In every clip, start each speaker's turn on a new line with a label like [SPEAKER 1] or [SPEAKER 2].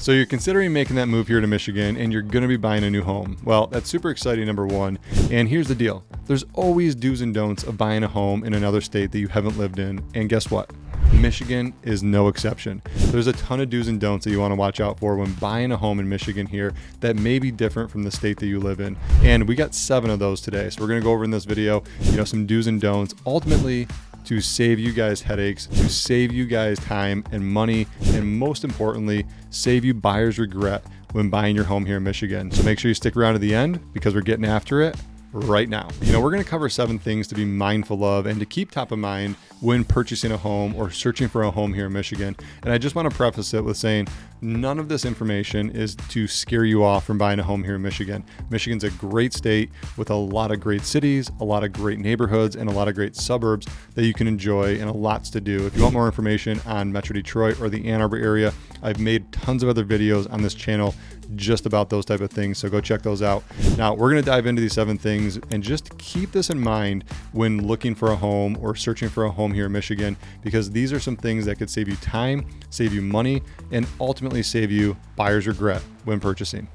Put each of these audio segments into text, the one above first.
[SPEAKER 1] So you're considering making that move here to Michigan and you're going to be buying a new home. Well, that's super exciting, number one. And here's the deal. There's always do's and don'ts of buying a home in another state that you haven't lived in. And guess what? Michigan is no exception. There's a ton of do's and don'ts that you want to watch out for when buying a home in Michigan here that may be different from the state that you live in. And we got 7 of those today. So we're going to go over in this video, some do's and don'ts, ultimately to save you guys headaches, to save you guys time and money, and most importantly, save you buyer's regret when buying your home here in Michigan. So make sure you stick around to the end because we're getting after it right now. We're going to cover 7 things to be mindful of and to keep top of mind when purchasing a home or searching for a home here in Michigan. And I just want to preface it with saying none of this information is to scare you off from buying a home here in Michigan. Michigan's a great state with a lot of great cities, a lot of great neighborhoods, and a lot of great suburbs that you can enjoy and lots to do. If you want more information on Metro Detroit or the Ann Arbor area, I've made tons of other videos on this channel just about those type of things, so go check those out. Now, we're going to dive into these 7 things and just keep this in mind when looking for a home or searching for a home here in Michigan, because these are some things that could save you time, save you money, and ultimately save you buyer's regret when purchasing.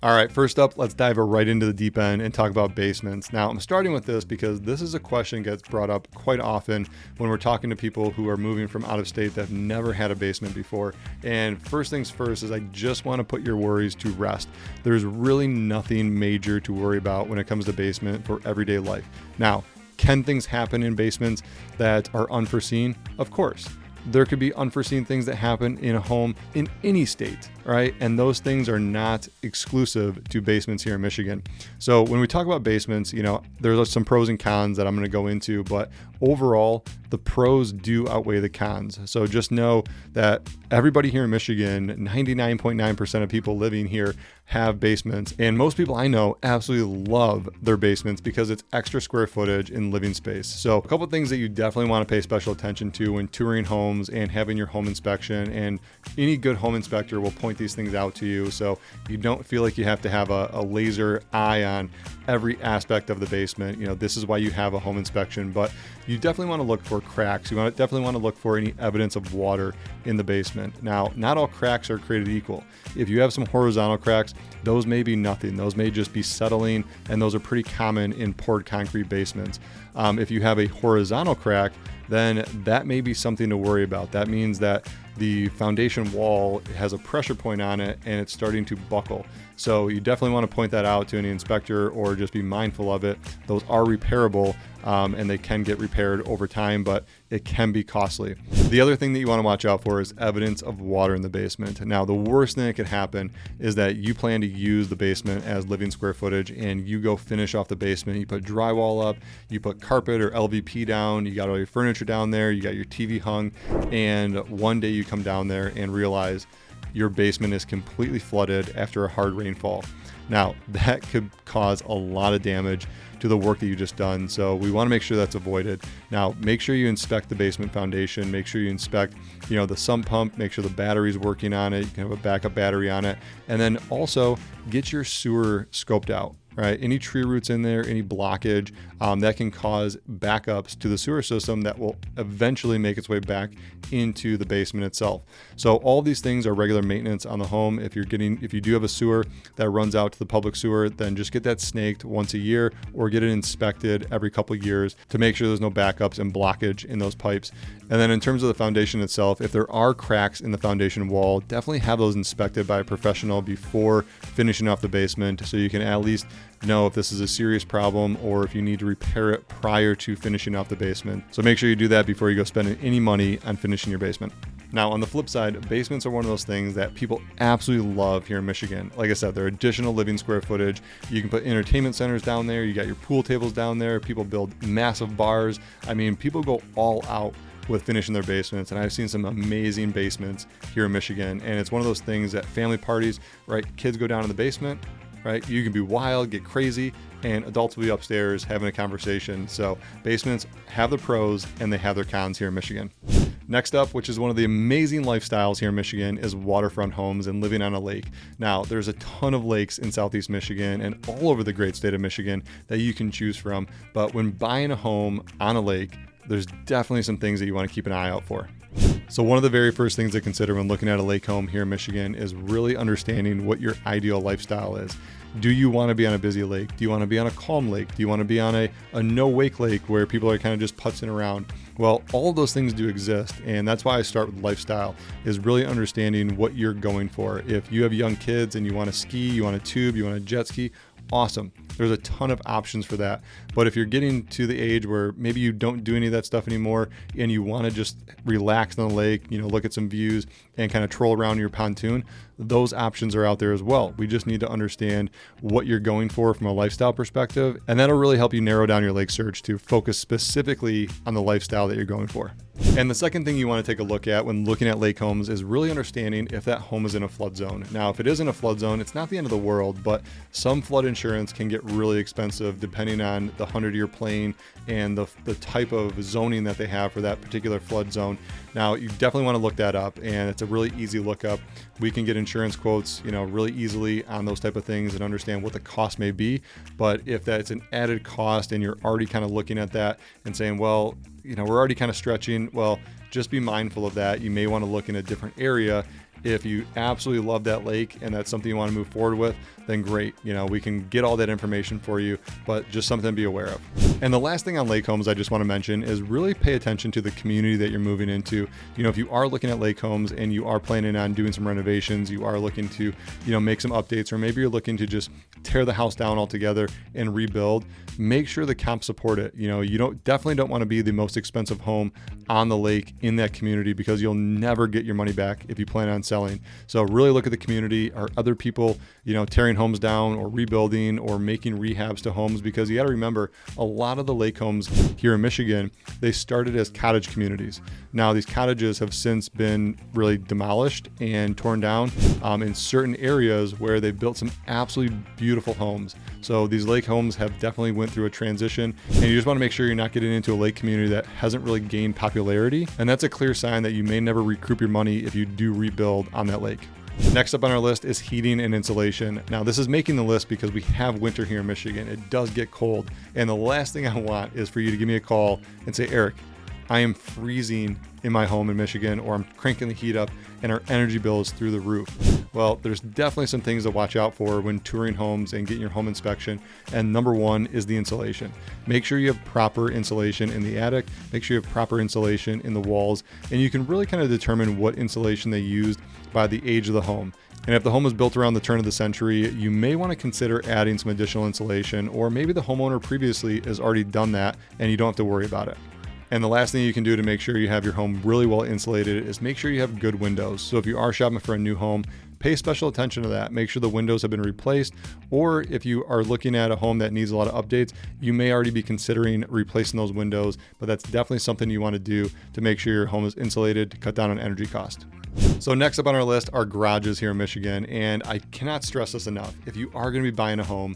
[SPEAKER 1] All right, first up, let's dive right into the deep end and talk about basements. Now, I'm starting with this because this is a question that gets brought up quite often when we're talking to people who are moving from out of state that have never had a basement before. And first things first is I just want to put your worries to rest. There's really nothing major to worry about when it comes to basement for everyday life. Now, can things happen in basements that are unforeseen? Of course. There could be unforeseen things that happen in a home in any state, right? And those things are not exclusive to basements here in Michigan. So when we talk about basements, there's some pros and cons that I'm going to go into, but overall, the pros do outweigh the cons. So just know that everybody here in Michigan, 99.9% of people living here have basements. And most people I know absolutely love their basements because it's extra square footage and living space. So a couple of things that you definitely want to pay special attention to when touring homes and having your home inspection. And any good home inspector will point these things out to you, so you don't feel like you have to have a laser eye on every aspect of the basement. This is why you have a home inspection, but you definitely want to look for cracks. You definitely want to look for any evidence of water in the basement. Now, not all cracks are created equal. If you have some horizontal cracks, those may be nothing. Those may just be settling, and those are pretty common in poured concrete basements. If you have a horizontal crack, then that may be something to worry about. That means that the foundation wall has a pressure point on it and it's starting to buckle. So you definitely want to point that out to any inspector or just be mindful of it. Those are repairable and they can get repaired over time, but it can be costly. The other thing that you want to watch out for is evidence of water in the basement. Now, the worst thing that could happen is that you plan to use the basement as living square footage and you go finish off the basement. You put drywall up, you put carpet or LVP down, you got all your furniture down there, you got your TV hung, and one day you come down there and realize your basement is completely flooded after a hard rainfall. Now, that could cause a lot of damage to the work that you just done. So we want to make sure that's avoided. Now, make sure you inspect the basement foundation. Make sure you inspect, the sump pump, make sure the battery's working on it. You can have a backup battery on it. And then also get your sewer scoped out. Right? Any tree roots in there, any blockage, that can cause backups to the sewer system that will eventually make its way back into the basement itself. So all these things are regular maintenance on the home. If you do have a sewer that runs out to the public sewer, then just get that snaked once a year or get it inspected every couple of years to make sure there's no backups and blockage in those pipes. And then in terms of the foundation itself, if there are cracks in the foundation wall, definitely have those inspected by a professional before finishing off the basement so you can at least know if this is a serious problem or if you need to repair it prior to finishing off the basement. So make sure you do that before you go spending any money on finishing your basement. Now, on the flip side, basements are one of those things that people absolutely love here in Michigan. Like I said, they're additional living square footage. You can put entertainment centers down there. You got your pool tables down there. People build massive bars. People go all out with finishing their basements, and I've seen some amazing basements here in Michigan. And it's one of those things that family parties, right? Kids go down in the basement, right? You can be wild, get crazy, and adults will be upstairs having a conversation. So basements have their pros and they have their cons here in Michigan. Next up, which is one of the amazing lifestyles here in Michigan, is waterfront homes and living on a lake. Now, there's a ton of lakes in Southeast Michigan and all over the great state of Michigan that you can choose from. But when buying a home on a lake, there's definitely some things that you want to keep an eye out for. So one of the very first things to consider when looking at a lake home here in Michigan is really understanding what your ideal lifestyle is. Do you want to be on a busy lake? Do you want to be on a calm lake? Do you want to be on a no-wake lake where people are kind of just putzing around? Well, all of those things do exist, and that's why I start with lifestyle, is really understanding what you're going for. If you have young kids and you want to ski, you want to tube, you want to jet ski, awesome. There's a ton of options for that. But if you're getting to the age where maybe you don't do any of that stuff anymore and you want to just relax on the lake, look at some views and kind of troll around your pontoon, those options are out there as well. We just need to understand what you're going for from a lifestyle perspective, and that'll really help you narrow down your lake search to focus specifically on the lifestyle that you're going for. And the second thing you want to take a look at when looking at lake homes is really understanding if that home is in a flood zone. Now, if it is in a flood zone, it's not the end of the world, but some flood insurance can get really expensive depending on the 100-year plane and the type of zoning that they have for that particular flood zone. Now, you definitely want to look that up, and it's a really easy lookup. We can get insurance quotes, really easily on those type of things and understand what the cost may be. But if that's an added cost and you're already kind of looking at that and saying, well, we're already kind of stretching, well, just be mindful of that. You may want to look in a different area. If you absolutely love that lake and that's something you want to move forward with, then great. We can get all that information for you, but just something to be aware of. And the last thing on lake homes I just want to mention is really pay attention to the community that you're moving into. If you are looking at lake homes and you are planning on doing some renovations, you are looking to, make some updates, or maybe you're looking to just tear the house down altogether and rebuild, make sure the comps support it. You definitely don't want to be the most expensive home on the lake in that community, because you'll never get your money back if you plan on selling. So really look at the community. Are other people, tearing homes down or rebuilding or making rehabs to homes? Because you got to remember, a lot of the lake homes here in Michigan, they started as cottage communities. Now these cottages have since been really demolished and torn down in certain areas where they built some absolutely beautiful homes. So these lake homes have definitely went through a transition, and you just want to make sure you're not getting into a lake community that hasn't really gained popularity. And that's a clear sign that you may never recoup your money if you do rebuild on that lake. Next up on our list is heating and insulation. Now, this is making the list because we have winter here in Michigan. It does get cold. And the last thing I want is for you to give me a call and say, Eric, I am freezing in my home in Michigan, or I'm cranking the heat up and our energy bill is through the roof. Well, there's definitely some things to watch out for when touring homes and getting your home inspection. And number one is the insulation. Make sure you have proper insulation in the attic. Make sure you have proper insulation in the walls. And you can really kind of determine what insulation they used by the age of the home. And if the home was built around the turn of the century, you may want to consider adding some additional insulation, or maybe the homeowner previously has already done that and you don't have to worry about it. And the last thing you can do to make sure you have your home really well insulated is make sure you have good windows. So if you are shopping for a new home, pay special attention to that. Make sure the windows have been replaced, or if you are looking at a home that needs a lot of updates, you may already be considering replacing those windows, but that's definitely something you want to do to make sure your home is insulated to cut down on energy cost. So next up on our list are garages here in Michigan, and I cannot stress this enough. If you are going to be buying a home,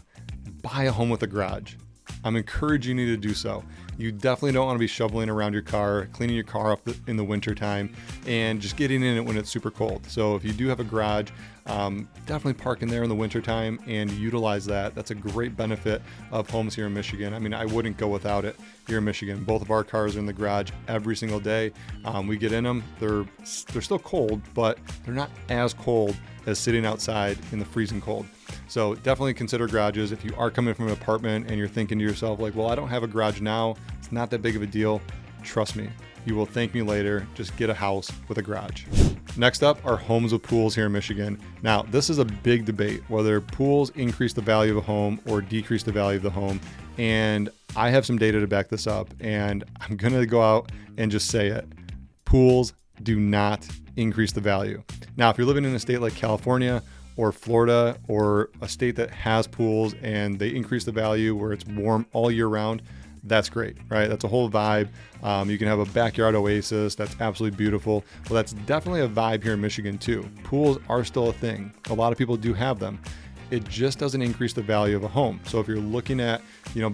[SPEAKER 1] buy a home with a garage. I'm encouraging you to do so. You definitely don't want to be shoveling around your car, cleaning your car up in the winter time, and just getting in it when it's super cold. So if you do have a garage, definitely park in there in the winter time and utilize that. That's a great benefit of homes here in Michigan. I mean, I wouldn't go without it here in Michigan. Both of our cars are in the garage every single day. We get in them. They're still cold, but they're not as cold as sitting outside in the freezing cold. So definitely consider garages. If you are coming from an apartment and you're thinking to yourself like, well, I don't have a garage now, it's not that big of a deal. Trust me, you will thank me later. Just get a house with a garage. Next up are homes with pools here in Michigan. Now, this is a big debate, whether pools increase the value of a home or decrease the value of the home. And I have some data to back this up, and I'm going to go out and just say it. Pools do not increase the value. Now, if you're living in a state like California or Florida, or a state that has pools and they increase the value where it's warm all year round, that's great, right? That's a whole vibe. You can have a backyard oasis. That's absolutely beautiful. Well, that's definitely a vibe here in Michigan too. Pools are still a thing. A lot of people do have them. It just doesn't increase the value of a home. So if you're looking at,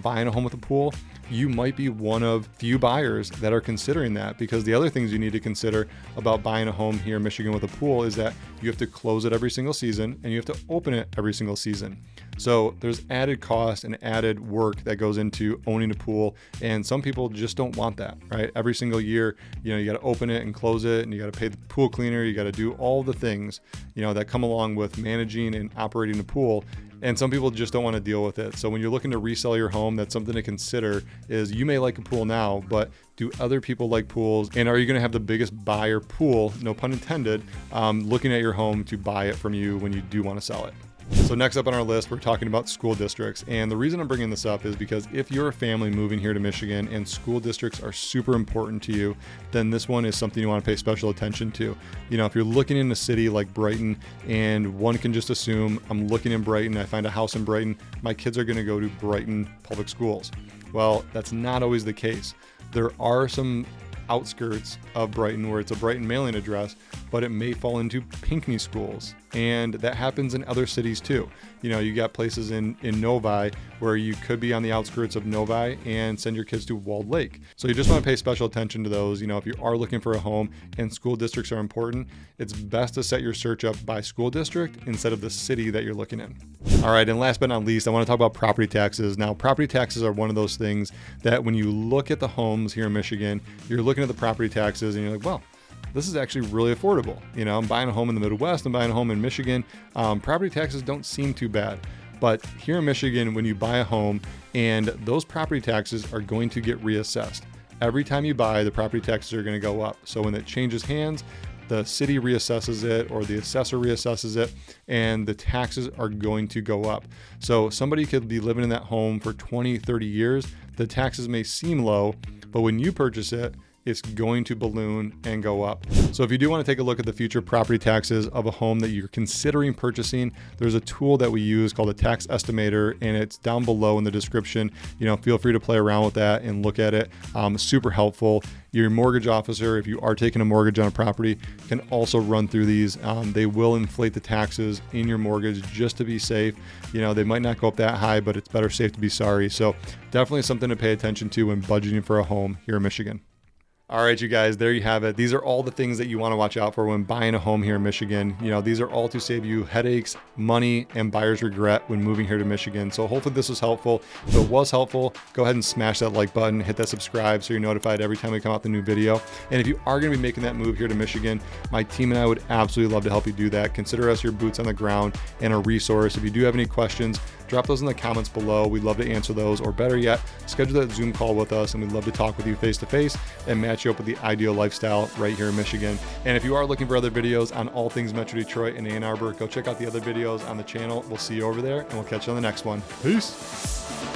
[SPEAKER 1] buying a home with a pool, you might be one of few buyers that are considering that, because the other things you need to consider about buying a home here in Michigan with a pool is that you have to close it every single season and you have to open it every single season. So there's added cost and added work that goes into owning a pool. And some people just don't want that, right? Every single year, you got to open it and close it, and you got to pay the pool cleaner. You got to do all the things, that come along with managing and operating a pool. And some people just don't want to deal with it. So when you're looking to resell your home, that's something to consider. Is you may like a pool now, but do other people like pools? And are you going to have the biggest buyer pool, no pun intended, looking at your home to buy it from you when you do want to sell it? So next up on our list, we're talking about school districts. And the reason I'm bringing this up is because if you're a family moving here to Michigan and school districts are super important to you, then this one is something you want to pay special attention to. If you're looking in a city like Brighton, and one can just assume I'm looking in Brighton, I find a house in Brighton, my kids are going to go to Brighton public schools. Well, that's not always the case. There are some outskirts of Brighton where it's a Brighton mailing address, but it may fall into Pinckney schools. And that happens in other cities too. You got places in Novi where you could be on the outskirts of Novi and send your kids to Walled Lake. So you just want to pay special attention to those. If you are looking for a home and school districts are important, it's best to set your search up by school district instead of the city that you're looking in. All right, and last but not least, I want to talk about property taxes. Now, property taxes are one of those things that when you look at the homes here in Michigan, you're looking at the property taxes and you're like, well, this is actually really affordable. I'm buying a home in the Midwest, I'm buying a home in Michigan. Property taxes don't seem too bad. But here in Michigan, when you buy a home, and those property taxes are going to get reassessed. Every time you buy, the property taxes are going to go up. So when it changes hands, the city reassesses it or the assessor reassesses it, and the taxes are going to go up. So somebody could be living in that home for 20, 30 years. The taxes may seem low, but when you purchase it, it's going to balloon and go up. So if you do want to take a look at the future property taxes of a home that you're considering purchasing, there's a tool that we use called a tax estimator, and it's down below in the description. Feel free to play around with that and look at it. Super helpful. Your mortgage officer, if you are taking a mortgage on a property, can also run through these. They will inflate the taxes in your mortgage just to be safe. They might not go up that high, but it's better safe to be sorry. So definitely something to pay attention to when budgeting for a home here in Michigan. All right, you guys, there you have it. These are all the things that you want to watch out for when buying a home here in Michigan. These are all to save you headaches, money, and buyer's regret when moving here to Michigan. So hopefully this was helpful. If it was helpful, go ahead and smash that like button, hit that subscribe so you're notified every time we come out with a new video. And if you are going to be making that move here to Michigan, my team and I would absolutely love to help you do that. Consider us your boots on the ground and a resource. If you do have any questions, drop those in the comments below. We'd love to answer those, or better yet, schedule that Zoom call with us, and we'd love to talk with you face to face and match you up with the ideal lifestyle right here in Michigan. And if you are looking for other videos on all things Metro Detroit and Ann Arbor, go check out the other videos on the channel. We'll see you over there, and we'll catch you on the next one. Peace.